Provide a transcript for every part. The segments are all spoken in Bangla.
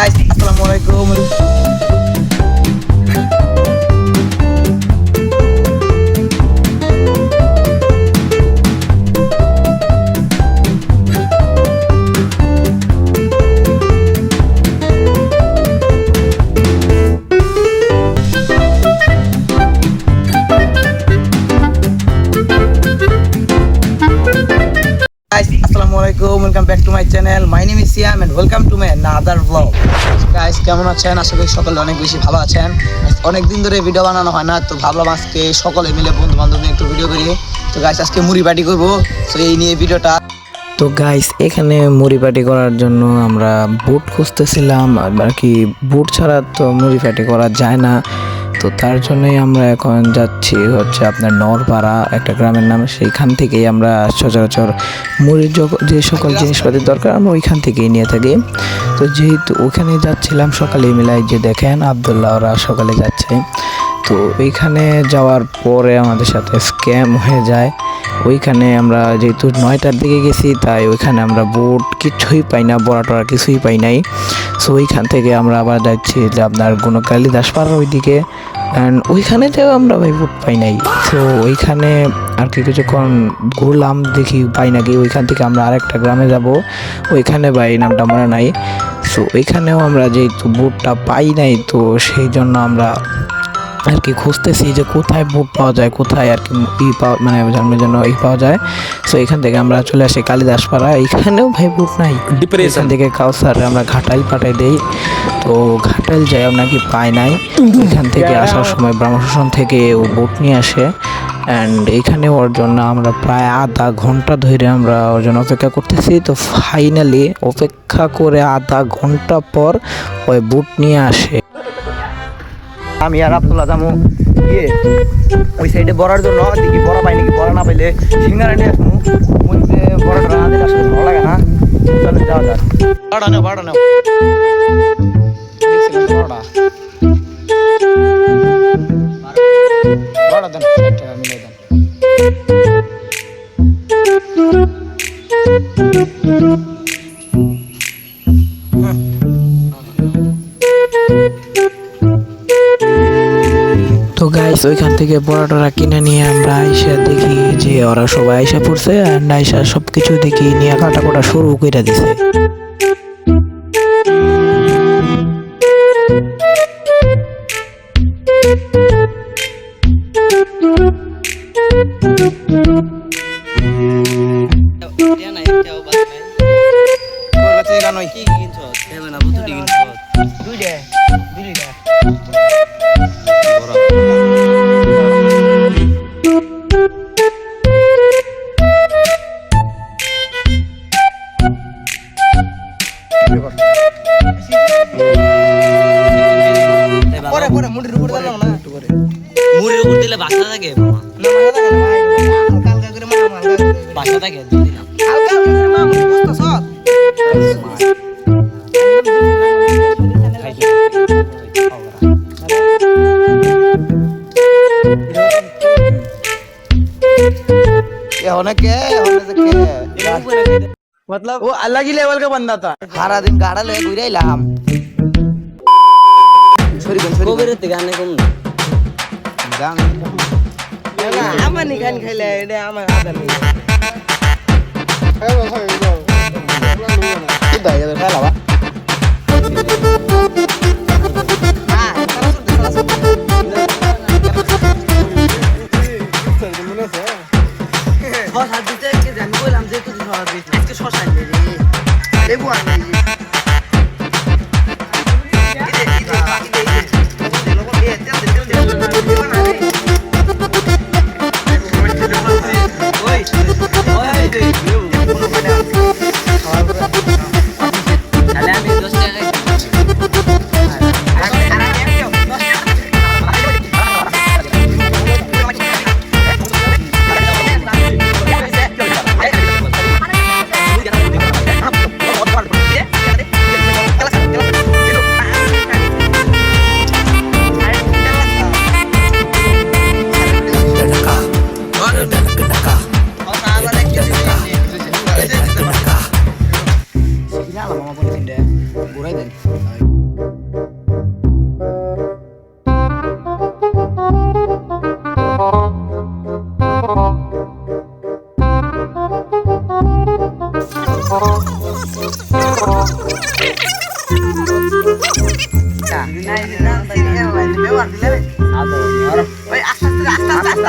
আসসালামু আলাইকুম। আসসালামু আলাইকুম, welcome back to my channel. My name is Siam and welcome to my another blog. Guys, কেমন আছেন? আশা করি সকলে অনেক বেশি ভালো আছেন। অনেক দিন ধরে ভিডিও বানানো হয় না, তো ভাবলাম আজকে সকলে মিলে বন্ধু বান্ধব নিয়ে একটু ভিডিও করি। তো গাইস, আজকে মুড়ি পার্টি করবো, তো এই নিয়ে ভিডিওটা। তো গাইস, এখানে মুড়ি পার্টি করার জন্য আমরা বুট খুঁজতেছিলাম, আর কি বুট ছাড়া তো মুড়ি পার্টি করা যায় না। তো তার জন্যই আমরা এখন যাচ্ছি হচ্ছে আপনার নরপাড়া, একটা গ্রামের নাম। সেইখান থেকেই আমরা সচরাচর মুড়ির যে সকল জিনিসপাতির দরকার আমরা ওইখান থেকেই নিয়ে থাকি। তো যেহেতু ওইখানে যাচ্ছিলাম সকালে মিলাই, যে দেখেন আবদুল্লাহ ওরা সকালে যাচ্ছে। তো ওইখানে যাওয়ার পরে আমাদের সাথে স্ক্যাম হয়ে যায়। ওইখানে আমরা যেহেতু 9টার দিকে গেছি, তাই ওইখানে আমরা বোট কিছুই পাই না, বড়া টড়া কিছুই পাই নাই। সো ওইখান থেকে আমরা আবার যাচ্ছি যে আপনার কোনো কালিদাসপাড়ার ওইদিকে, অ্যান্ড ওইখানেতেও আমরা ভাই বোট পাই নাই। তো ওইখানে আর কি কিছুক্ষণ ঘুরলাম, দেখি পাই নাকি। ওইখান থেকে আমরা আরেকটা গ্রামে যাব, ওইখানে ভাই নামটা মনে নাই। সো ওইখানেও আমরা যেহেতু বোটটা পাই নাই, তো সেই জন্য আমরা আর কি খুঁজতেছি যে কোথায় বুট পাওয়া যায়, কোথায় আর কি মানে জন্মের জন্য পাওয়া যায়। সো এখান থেকে আমরা চলে আসি কালিদাসপাড়া, এখানেও ভাই বুট নাই। এখান থেকে কাউসার আমরা ঘাটাইল পাঠাই দেই, তো ঘাটাইল যাইও নাকি পাই নাই। এখান থেকে আসার সময় ব্রাহ্মণ থেকে ও বুট নিয়ে আসে, অ্যান্ড এখানে ওর জন্য আমরা প্রায় আধা ঘন্টা ধরে আমরা ওর জন্য অপেক্ষা করতেছি। তো ফাইনালি অপেক্ষা করে আধা ঘন্টা পর ওই বুট নিয়ে আসে। আমি আর আব্দুল্লাহ যাবো ওই সাইডে বড়ার জন্য, দেখি বড়া পাই নাকি। বড়া না পাইলে সিঙ্গারা নিয়ে আসবো। মধ্যে বড়াটা না দিলে আসলে ভালো লাগে না। চলে যাওয়া যাক। বড়া নেও, বড়া নেও, বড়া বড়া দেন, 60 টাকা মিলে দেন। তো গাইস, ওইখান থেকে বড়াটা কিনে নিয়ে আমরা আইসা দেখি যে ওরা সবাই আইসা পড়ছে, অ্যান্ড আইসা সব কিছু দেখি নিয়ে কাটা শুরু করে দিছে। পরে মুড়ির উপর দিলাম না, মুড়ির উপর দিলে বাসা থাকে মামা, না মাথা থাকে না, হালকা হালকা করে মাথা হালকা করে বাসা থাকে দিলাম হালকা করে মা মুড়ি বসতা সব। मतलब वो अलग ही लेवल का बंदा था। सारा दिन गाड़ा ले घुरे हम छोरी কোবের থেকে আনে কম না গান না আমার নিখান খাইলে এটা আমার আদা নেই। এই ভাই যাও এই ভাই যাবে খালাবা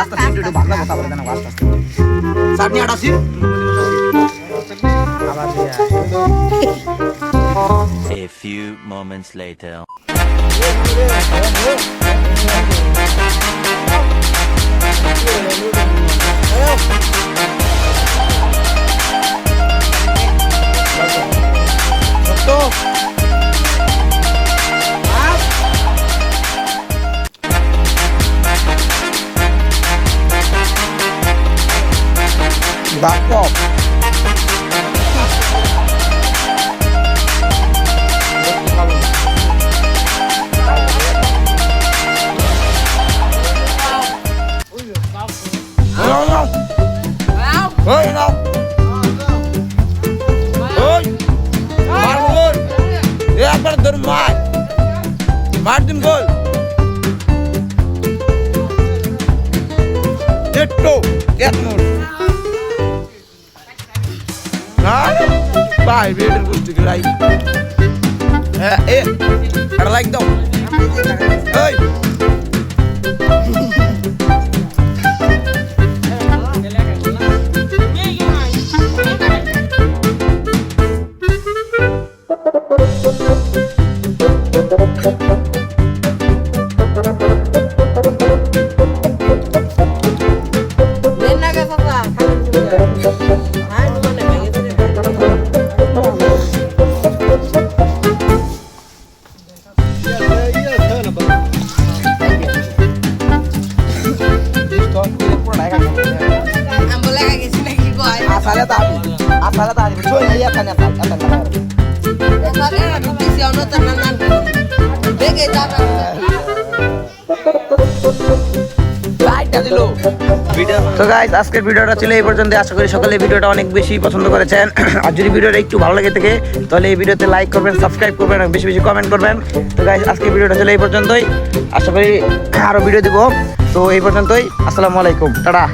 আস্তে আস্তে একটু ভাজা কথা বলে দেন আস্তে আস্তে চাটনি আটাছি আবার A few moments later. back up. Martin goal. Ditto. Get more. Bye. Wait and go to right. I like them. Hey. Asal tadi, cuy lihat kan ya, তো গাইস আজকের ভিডিওটা ছিল এই পর্যন্ত। আশা করি সকলে ভিডিওটা অনেক বেশি পছন্দ করেছেন। আর যদি ভিডিওটা একটু ভালো লাগে থাকে তাহলে এই ভিডিওতে লাইক করবেন, সাবস্ক্রাইব করবেন এবং বেশি বেশি কমেন্ট করবেন। তো গাইস আজকের ভিডিওটা ছিল এই পর্যন্তই। আশা করি আরো ভিডিও দিব। তো এই পর্যন্তই। আসসালামু আলাইকুম, টাটা।